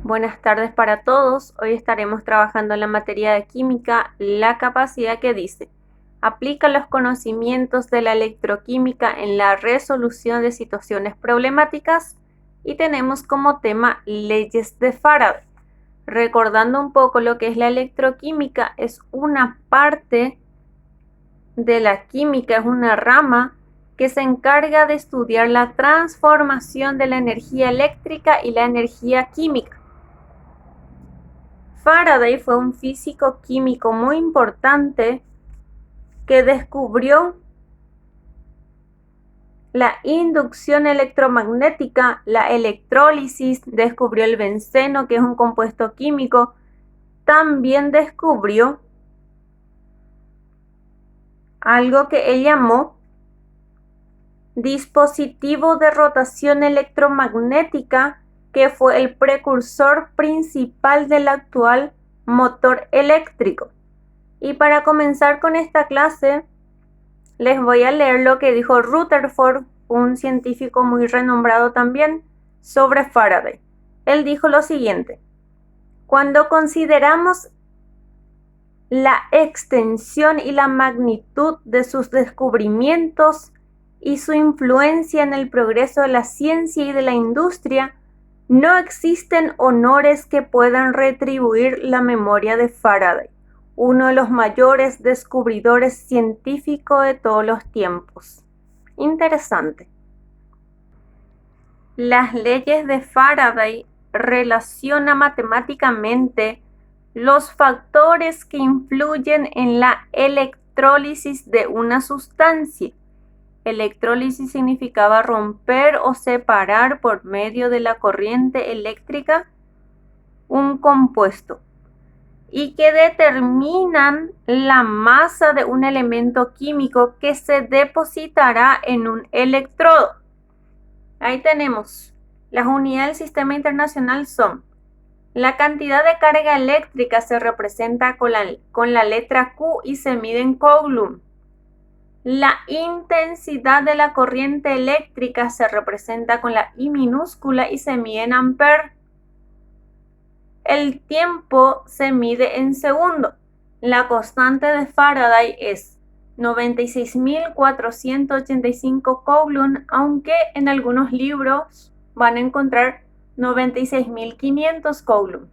Buenas tardes para todos. Hoy estaremos trabajando en la materia de química, la capacidad que dice: aplica los conocimientos de la electroquímica en la resolución de situaciones problemáticas, y tenemos como tema leyes de Faraday. Recordando un poco lo que es la electroquímica, es una parte de la química, es una rama que se encarga de estudiar la transformación de la energía eléctrica y la energía química. Faraday fue un físico químico muy importante que descubrió la inducción electromagnética, la electrólisis, descubrió el benceno, que es un compuesto químico. También descubrió algo que él llamó dispositivo de rotación electromagnética, que fue el precursor principal del actual motor eléctrico. Y para comenzar con esta clase, les voy a leer lo que dijo Rutherford, un científico muy renombrado también, sobre Faraday. Él dijo lo siguiente: cuando consideramos la extensión y la magnitud de sus descubrimientos y su influencia en el progreso de la ciencia y de la industria, no existen honores que puedan retribuir la memoria de Faraday, uno de los mayores descubridores científicos de todos los tiempos. Interesante. Las leyes de Faraday relacionan matemáticamente los factores que influyen en la electrólisis de una sustancia. Electrólisis significaba romper o separar por medio de la corriente eléctrica un compuesto, y que determinan la masa de un elemento químico que se depositará en un electrodo. Ahí tenemos. Las unidades del sistema internacional son: la cantidad de carga eléctrica se representa con la letra Q y se mide en Coulomb. La intensidad de la corriente eléctrica se representa con la I minúscula y se mide en ampere. El tiempo se mide en segundo. La constante de Faraday es 96.485 Coulomb, aunque en algunos libros van a encontrar 96.500 Coulomb.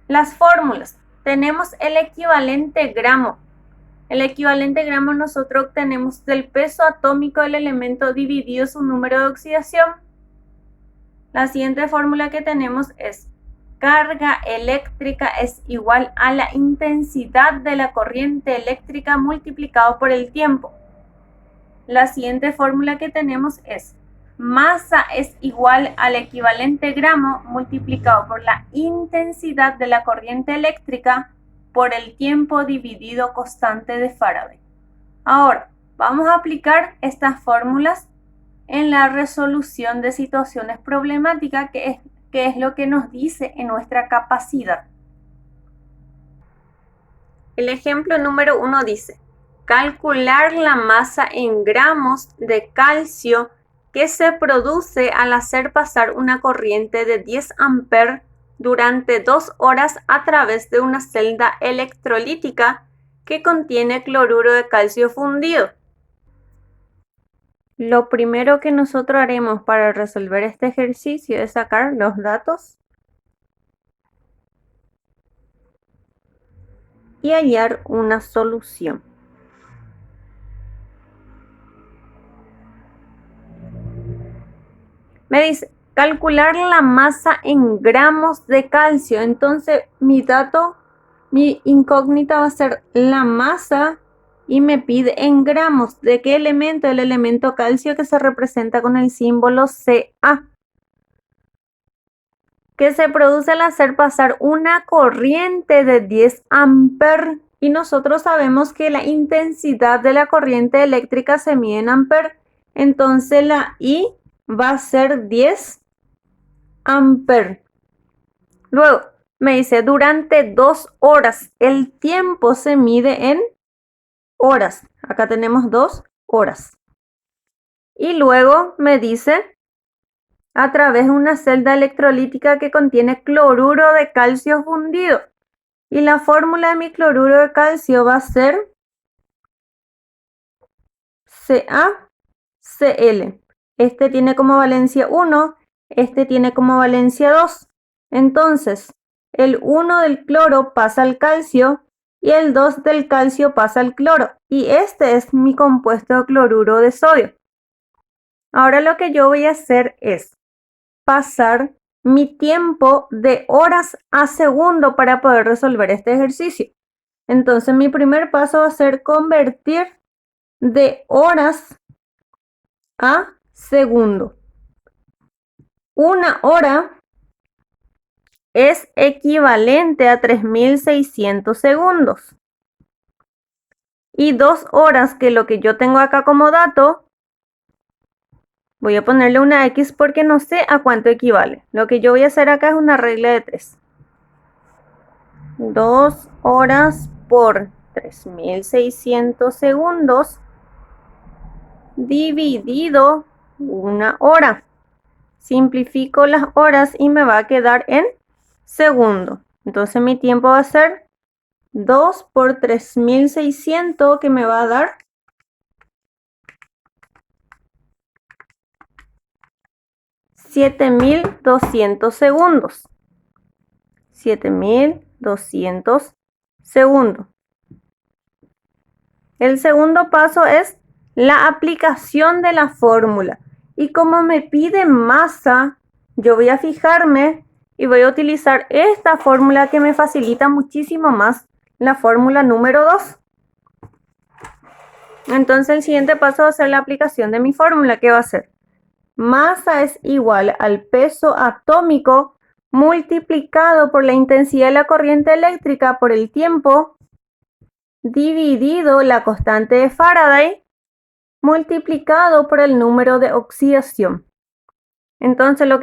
Las fórmulas. Tenemos el equivalente gramo. El equivalente gramo nosotros obtenemos del peso atómico del elemento dividido su número de oxidación. La siguiente fórmula que tenemos es: carga eléctrica es igual a la intensidad de la corriente eléctrica multiplicado por el tiempo. La siguiente fórmula que tenemos es: masa es igual al equivalente gramo multiplicado por la intensidad de la corriente eléctrica por el tiempo dividido constante de Faraday. Ahora, vamos a aplicar estas fórmulas en la resolución de situaciones problemáticas, que es lo que nos dice en nuestra capacidad. El ejemplo número 1 dice: calcular la masa en gramos de calcio que se produce al hacer pasar una corriente de 10 amperes durante 2 horas a través de una celda electrolítica que contiene cloruro de calcio fundido. Lo primero que nosotros haremos para resolver este ejercicio es sacar los datos y hallar una solución. Me dice calcular la masa en gramos de calcio. Entonces mi incógnita va a ser la masa, y me pide en gramos. ¿De qué elemento? El elemento calcio, que se representa con el símbolo Ca, que se produce al hacer pasar una corriente de 10 amperes. Y nosotros sabemos que la intensidad de la corriente eléctrica se mide en amperes. Entonces la I va a ser 10 amperes. Luego me dice durante 2 horas. El tiempo se mide en horas. Acá tenemos 2 horas. Y luego me dice a través de una celda electrolítica que contiene cloruro de calcio fundido. Y la fórmula de mi cloruro de calcio va a ser CaCl. Este tiene como valencia 1, este tiene como valencia 2. Entonces, el 1 del cloro pasa al calcio y el 2 del calcio pasa al cloro. Y este es mi compuesto de cloruro de sodio. Ahora lo que yo voy a hacer es pasar mi tiempo de horas a segundo para poder resolver este ejercicio. Entonces mi primer paso va a ser convertir de horas a segundo. Una hora es equivalente a 3600 segundos. Y 2 horas, que lo que yo tengo acá como dato, voy a ponerle una X porque no sé a cuánto equivale. Lo que yo voy a hacer acá es una regla de 3. 2 horas por 3600 segundos dividido una hora. Simplifico las horas y me va a quedar en segundo. Entonces mi tiempo va a ser 2 por 3600, que me va a dar 7200 segundos. 7200 segundos. El segundo paso es la aplicación de la fórmula. Y como me pide masa, yo voy a fijarme y voy a utilizar esta fórmula que me facilita muchísimo más, la fórmula número 2. Entonces el siguiente paso va a ser la aplicación de mi fórmula, que va a ser masa es igual al peso atómico multiplicado por la intensidad de la corriente eléctrica por el tiempo dividido la constante de Faraday multiplicado por el número de oxidación. Entonces lo que